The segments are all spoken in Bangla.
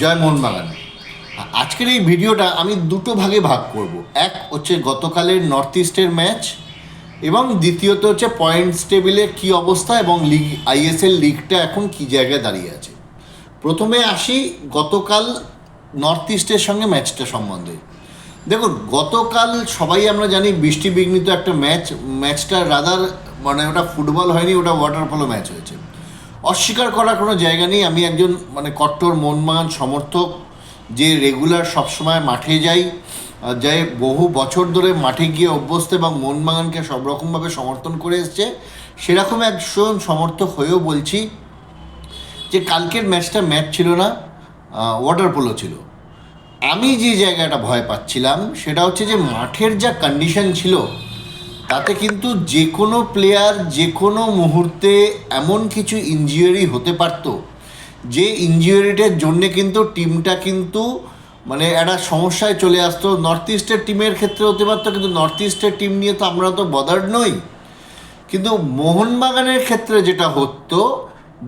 জয় মোহনবাগান। আজকের এই ভিডিওটা আমি দুটো ভাগে ভাগ করব। এক হচ্ছে গতকালের নর্থ ইস্টের ম্যাচ, এবং দ্বিতীয়ত হচ্ছে পয়েন্টস টেবিলে কী অবস্থা এবং লিগ আইএসএল লিগটা এখন কী জায়গায় দাঁড়িয়ে আছে। প্রথমে আসি গতকাল নর্থ ইস্টের সঙ্গে ম্যাচটা সম্বন্ধে। দেখুন, গতকাল সবাই আমরা জানি বৃষ্টি বিঘ্নিত একটা ম্যাচটা রাদার মানে ওটা ফুটবল হয়নি, ওটা ওয়াটার পোলো ম্যাচ হয়েছে। অস্বীকার করার কোনো জায়গা নেই। আমি একজন কট্টর মোহনবাগান সমর্থক, যে রেগুলার সবসময় মাঠে যাই, বহু বছর ধরে মাঠে গিয়ে অভ্যস্ত এবং মোহনবাগানকে সব রকমভাবে সমর্থন করে এসছে। সেরকম একজন সমর্থক হয়েও বলছি যে কালকের ম্যাচ ছিল না, ওয়াটার পোলো ছিল। আমি যে জায়গাটা ভয় পাচ্ছিলাম সেটা হচ্ছে যে মাঠের যা কন্ডিশন ছিল তাতে কিন্তু যে কোনো প্লেয়ার যে কোনো মুহূর্তে এমন কিছু ইনজিউরি হতে পারত, যে ইনজিউরিটার জন্যে কিন্তু টিমটা কিন্তু একটা সমস্যায় চলে আসতো। নর্থ ইস্টের টিমের ক্ষেত্রে হতে পারতো, কিন্তু নর্থ ইস্টের টিম নিয়ে তো আমরা তো বদার্ড নই। কিন্তু মোহনবাগানের ক্ষেত্রে যেটা হতো,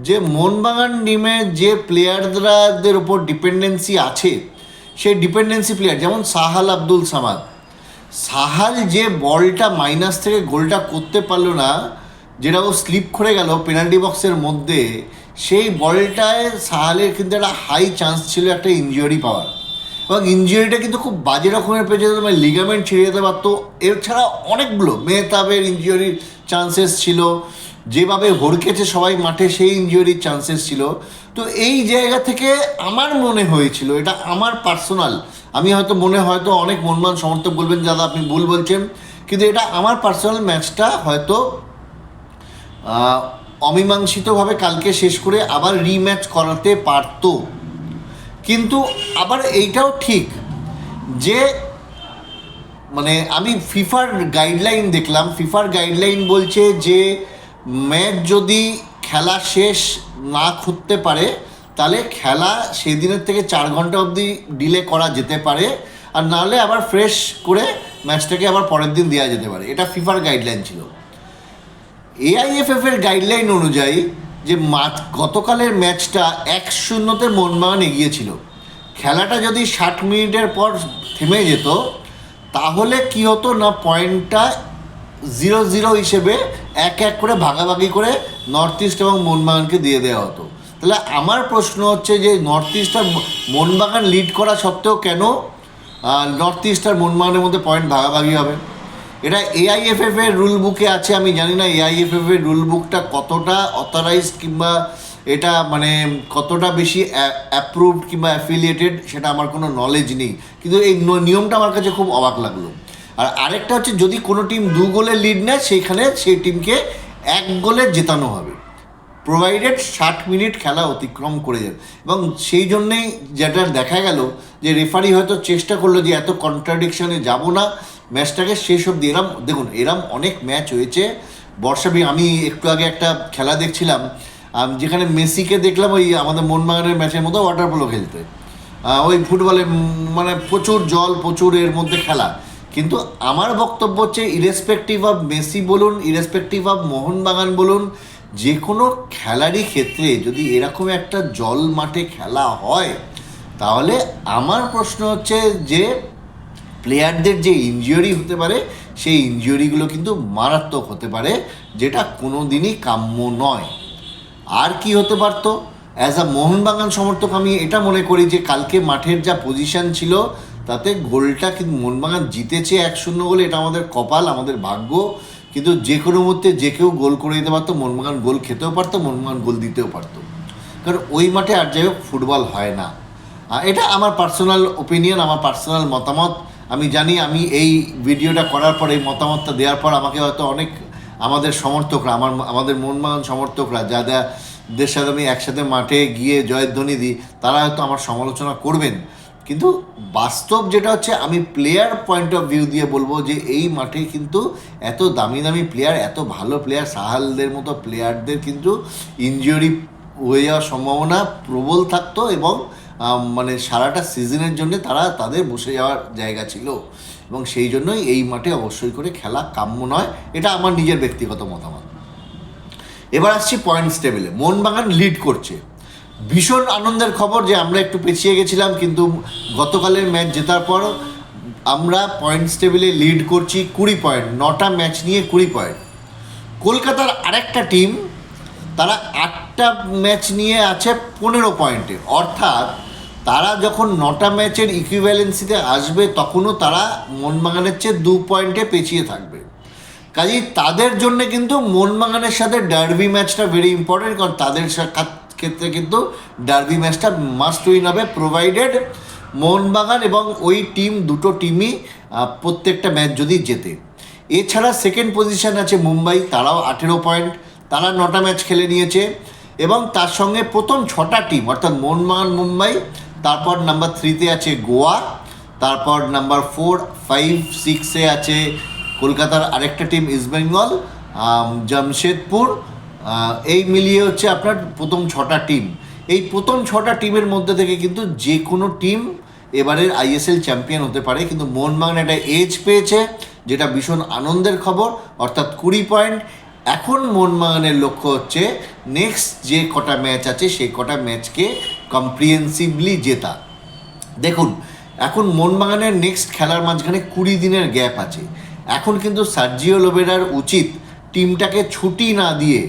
যে মোহনবাগান টিমের যে প্লেয়ারদের উপর ডিপেন্ডেন্সি আছে, সেই ডিপেন্ডেন্সি প্লেয়ার যেমন সাহাল আব্দুল সামাদ, সাহাল যে বলটা মাইনাস থেকে গোলটা করতে পারলো না, যেটা ও স্লিপ করে গেল পেনাল্টি বক্সের মধ্যে, সেই বলটায় সাহালের কিন্তু একটা হাই চান্স ছিল একটা ইনজিউরি পাওয়ার, এবং ইনজিউরিটা কিন্তু খুব বাজে রকমের পেয়ে যেত, লিগামেন্ট ছিঁড়ে যেতে পারতো। এছাড়া অনেকগুলো মেহতাবের ইনজিউরির চান্সেস ছিল, যেভাবে হড়কেছে সবাই মাঠে সেই ইনজিউরির চান্সেস ছিল। তো এই জায়গা থেকে আমার মনে হয়েছিল, এটা আমার পার্সোনাল, আমি হয়তো অনেক মনমান সমর্থক বলবেন দাদা আপনি ভুল বলছেন, কিন্তু এটা আমার পার্সোনাল ম্যাচটা হয়তো অমীমাংসিতভাবে কালকে শেষ করে আবার রিম্যাচ করাতে পারতো। কিন্তু আবার এইটাও ঠিক যে আমি ফিফার গাইডলাইন দেখলাম, ফিফার গাইডলাইন বলছে যে ম্যাচ যদি খেলা শেষ না করতে পারে তাহলে খেলা সেদিনের থেকে 4 ঘন্টা অবধি ডিলে করা যেতে পারে, আর নাহলে আবার ফ্রেশ করে ম্যাচটাকে আবার পরের দিন দেওয়া যেতে পারে। এটা ফিফার গাইডলাইন ছিল। এআইএফএফের গাইডলাইন অনুযায়ী যে গতকালের ম্যাচটা 1-0 মোহনবাগান এগিয়েছিল, খেলাটা যদি 60 মিনিটের পর থেমে যেত তাহলে কি হতো না, পয়েন্টটা 0-0 হিসেবে এক করে ভাগাভাগি করে নর্থ ইস্ট এবং মোহনবাগানকে দিয়ে দেওয়া হতো। তাহলে আমার প্রশ্ন হচ্ছে যে নর্থ ইস্ট আর মোহনবাগান লিড করা সত্ত্বেও কেন নর্থ ইস্ট আর মোহনবাগানের মধ্যে পয়েন্ট ভাগাভাগি হবে? এটা এআইএফএফ এর রুল বুকে আছে। আমি জানি না এআইএফএফ এর রুল বুকটা কতটা অথরাইজড কিংবা এটা কতটা বেশি অ্যাপ্রুভড কিংবা অ্যাফিলিয়েটেড, সেটা আমার কোনো নলেজ নেই, কিন্তু এই নিয়মটা আমার কাছে খুব অবাক লাগলো। আর আরেকটা হচ্ছে, যদি কোনো টিম 2 গোলের লিড নেয় সেইখানে সেই টিমকে 1 গোলে জেতানো হবে, প্রোভাইডেড 60 মিনিট খেলা অতিক্রম করে যাবে। এবং সেই জন্যেই যেটা দেখা গেল যে রেফারি হয়তো চেষ্টা করলো যে এত কন্ট্রাডিকশনে যাব না, ম্যাচটাকে শেষ অবধি। দেখুন এরম অনেক ম্যাচ হয়েছে আমি একটু আগে একটা খেলা দেখছিলাম, যেখানে মেসিকে দেখলাম ওই আমাদের মোহনবাগানের ম্যাচের মতো ওয়াটার পোলো খেলতে, ওই ফুটবলে প্রচুর জল, প্রচুর এর মধ্যে খেলা। কিন্তু আমার বক্তব্য হচ্ছে, ইরেসপেক্টিভ অফ মেসি বলুন, ইরেসপেক্টিভ অফ মোহনবাগান বলুন, যে কোনো খেলারই ক্ষেত্রে যদি এরকম একটা জল মাঠে খেলা হয়, তাহলে আমার প্রশ্ন হচ্ছে যে প্লেয়ারদের যে ইনজিউরি হতে পারে সেই ইনজিউরিগুলো কিন্তু মারাত্মক হতে পারে, যেটা কোনো দিনই কাম্য নয়। আর কি হতে পারতো? অ্যাজ আ মোহনবাগান সমর্থক আমি এটা মনে করি যে কালকে মাঠের যা পজিশান ছিল তাতে গোলটা কিন্তু মোহনবাগান জিতেছে 1-0 গোলে, এটা আমাদের কপাল, আমাদের ভাগ্য। কিন্তু যে কোনো মুহূর্তে যে কেউ গোল করে দিতে পারতো, মোহনবাগান গোল খেতেও পারতো, মোহনবাগান গোল দিতেও পারতো, কারণ ওই মাঠে আর যাই হোক ফুটবল হয় না। এটা আমার পার্সোনাল ওপিনিয়ন, আমার পার্সোনাল মতামত। আমি জানি আমি এই ভিডিওটা করার পর, এই মতামতটা দেওয়ার পর আমাকে হয়তো অনেক আমাদের সমর্থকরা, আমাদের মোহনবাগান সমর্থকরা যাদের সাথে আমি একসাথে মাঠে গিয়ে জয়ধ্বনি দিই, তারা হয়তো আমার সমালোচনা করবেন। কিন্তু বাস্তব যেটা হচ্ছে, আমি প্লেয়ার পয়েন্ট অফ ভিউ দিয়ে বলবো যে এই মাঠে কিন্তু এত দামি দামি প্লেয়ার, এত ভালো প্লেয়ার, সাহালদের মতো প্লেয়ারদের কিন্তু ইনজুরি হয়ে যাওয়ার সম্ভাবনা প্রবল থাকতো, এবং সারাটা সিজনের জন্য তাদের বসে যাওয়ার জায়গা ছিল, এবং সেই জন্যই এই মাঠে অবশ্যই করে খেলা কাম্য নয়। এটা আমার নিজের ব্যক্তিগত মতামত। এবার আসছি পয়েন্টস টেবিলে। মোহনবাগান লিড করছে, ভীষণ আনন্দের খবর যে আমরা একটু পিছিয়ে গেছিলাম, কিন্তু গতকালের ম্যাচ জেতার পর আমরা পয়েন্টস টেবিলে লিড করছি 20 পয়েন্ট, 9টা ম্যাচ নিয়ে 20 পয়েন্ট। কলকাতার আরেকটা টিম তারা 8টা ম্যাচ নিয়ে আছে 15 পয়েন্টে, অর্থাৎ তারা যখন 9টা ম্যাচের ইকুইভ্যালেন্সিতে আসবে তখনও তারা মোহনবাগানের চেয়ে 2 পয়েন্টে পেছিয়ে থাকবে। কাজেই তাদের জন্য কিন্তু মোহনবাগানের সাথে ডার্বি ম্যাচটা ভেরি ইম্পর্টেন্ট, কারণ তাদের ক্ষেত্রে কিন্তু ডার্বি ম্যাচটা মাস্ট উইন হবে, প্রোভাইডেড মোহনবাগান এবং ওই টিম দুটো টিমই প্রত্যেকটা ম্যাচ যদি জেতে। এছাড়া সেকেন্ড পজিশন আছে মুম্বাই, তারাও 18 পয়েন্ট, তারা 9টা ম্যাচ খেলে নিয়েছে। এবং তার সঙ্গে প্রথম 6টা টিম অর্থাৎ মোহনবাগান, মুম্বাই, তারপর নাম্বার 3তে আছে গোয়া, তারপর নাম্বার 4, 5, 6-এ আছে কলকাতার আরেকটা টিম ইস্টবেঙ্গল, জামশেদপুর, এই মিলিয়ে হচ্ছে আপনার প্রথম 6টা টিম। এই প্রথম 6টা টিমের মধ্যে থেকে কিন্তু যে কোনো টিম এবারের আইএসএল চ্যাম্পিয়ন হতে পারে, কিন্তু মোহনবাগান একটা এজ পেয়েছে যেটা ভীষণ আনন্দের খবর, অর্থাৎ 20 পয়েন্ট। এখন মোহনবাগানের লক্ষ্য হচ্ছে নেক্সট যে কটা ম্যাচ আছে সেই কটা ম্যাচকে কম্প্রিহেন্সিভলি জেতা। দেখুন, এখন মোহনবাগানের নেক্সট খেলার মাঝখানে 20 দিনের গ্যাপ আছে। এখন কিন্তু সার্জিও লোবেরার উচিত টিমটাকে ছুটি না দিয়ে,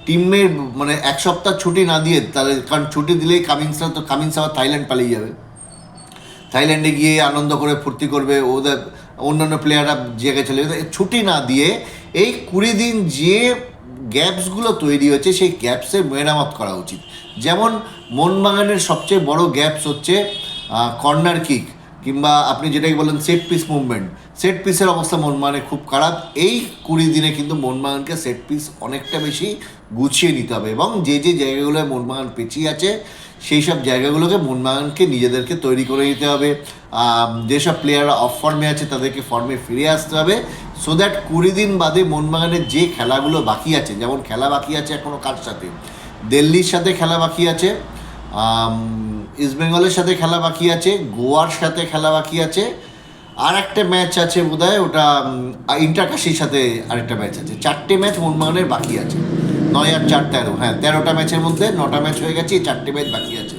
টিমের মানে 1 সপ্তাহ ছুটি না দিয়ে, তাহলে কারণ ছুটি দিলেই কামিন্স আবার থাইল্যান্ড পালিয়ে যাবে, থাইল্যান্ডে গিয়ে আনন্দ করে ফুর্তি করবে, ওদের অন্যান্য প্লেয়াররা জায়গায় চলে যাবে। ছুটি না দিয়ে এই 20 দিন যে গ্যাপসগুলো তৈরি হয়েছে সেই গ্যাপসের মেরামত করা উচিত। যেমন মোহনবাগানের সবচেয়ে বড় গ্যাপস হচ্ছে কর্নার কিক, কিংবা আপনি যেটাকে বলেন সেট পিস মুভমেন্ট, সেট পিসের অবস্থা মোহনবাগানের খুব খারাপ। এই 20 দিনে কিন্তু মোহনবাগানকে সেট পিস অনেকটা বেশি গুছিয়ে নিতে হবে, এবং যে যে জায়গাগুলোয় মোহনবাগান পিছিয়ে আছে সেই সব জায়গাগুলোকে মোহনবাগানকে নিজেদেরকে তৈরি করে নিতে হবে। যেসব প্লেয়াররা অফ ফর্মে আছে তাদেরকে ফর্মে ফিরে আসতে হবে, সো দ্যাট 20 দিন বাদে মোহনবাগানের যে খেলাগুলো বাকি আছে, যেমন খেলা বাকি আছে এখনও কার সাথে, দিল্লির সাথে খেলা বাকি আছে, ইস্টবেঙ্গলের সাথে খেলা বাকি আছে, গোয়ার সাথে খেলা বাকি আছে, আর একটা ম্যাচ আছে বোধহয় ওটা ইন্টারকাশির সাথে আরেকটা ম্যাচ আছে। 4টে ম্যাচ মোহনবাগানের বাকি আছে, 9 আর 4 13, হ্যাঁ 13টা ম্যাচের মধ্যে 9টা ম্যাচ হয়ে গেছে, 4টে ম্যাচ বাকি আছে।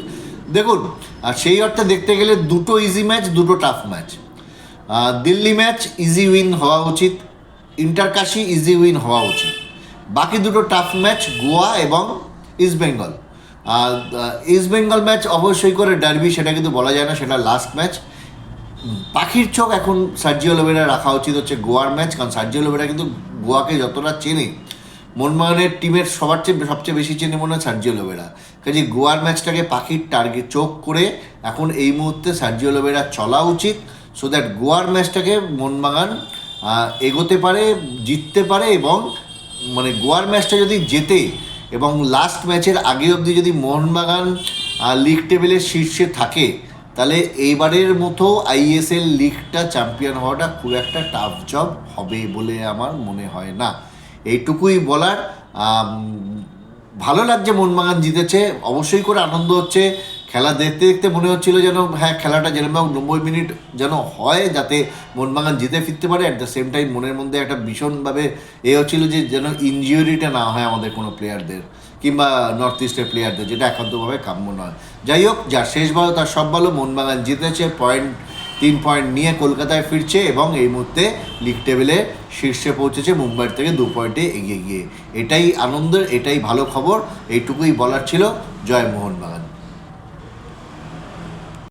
দেখুন, আর সেই অর্থে দেখতে গেলে 2টো ইজি ম্যাচ, 2টো tough match. Delhi match easy win হওয়া উচিত, ইন্টারকাশি ইজি উইন হওয়া উচিত। বাকি 2টো টাফ ম্যাচ গোয়া এবং ইস্টবেঙ্গল। ইস্টবেঙ্গল ম্যাচ অবশ্যই করে ডার্বি, সেটা কিন্তু বলা যায় না, সেটা লাস্ট ম্যাচ। পাখির চোখ এখন সার্জিও লোবেরা রাখা উচিত হচ্ছে গোয়ার ম্যাচ, কারণ সার্জিও লোবেরা কিন্তু গোয়াকে যতটা চেনে, মোহনবাগানের টিমের সবচেয়ে বেশি চেনে মনে হয় সার্জিও লোবেরা। কাজে গোয়ার ম্যাচটাকে পাখির চোখ করে এখন এই মুহূর্তে সার্জিও লোবেরা চলা উচিত, সো দ্যাট গোয়ার ম্যাচটাকে মোহনবাগান এগোতে পারে, জিততে পারে, এবং মানে গোয়ার ম্যাচটা যদি জেতে এবং লাস্ট ম্যাচের আগে অবধি যদি মোহনবাগান লিগ টেবিলের শীর্ষে থাকে, তাহলে এইবারের মতো আইএসএল লিগটা চ্যাম্পিয়ন হওয়াটা খুব একটা টাফ জব হবে বলে আমার মনে হয় না। এইটুকুই বলার। ভালো লাগছে মোহনবাগান জিতেছে, অবশ্যই করে আনন্দ হচ্ছে। খেলা দেখতে দেখতে মনে হচ্ছিল যেন হ্যাঁ খেলাটা যেন 90 মিনিট যেন হয়, যাতে মোহনবাগান জিতে ফিরতে পারে। অ্যাট দ্য সেম টাইম মনের মধ্যে একটা ভীষণভাবে হচ্ছিল যে যেন ইনজিউরিটা না হয় আমাদের কোনো প্লেয়ারদের, কিংবা নর্থ ইস্টের প্লেয়ারদের, যেটা একান্তভাবে কাম্য নয়। যাই হোক, যার শেষ ভালো তার সব ভালো। মোহনবাগান জিতেছে, 3 পয়েন্ট নিয়ে কলকাতায় ফিরছে, এবং এই মুহূর্তে লিগ টেবিলে শীর্ষে পৌঁছেছে মুম্বাইয়ের থেকে 2 পয়েন্টে এগিয়ে গিয়ে। এটাই আনন্দের, এটাই ভালো খবর, এইটুকুই বলার ছিল। জয় মোহনবাগান।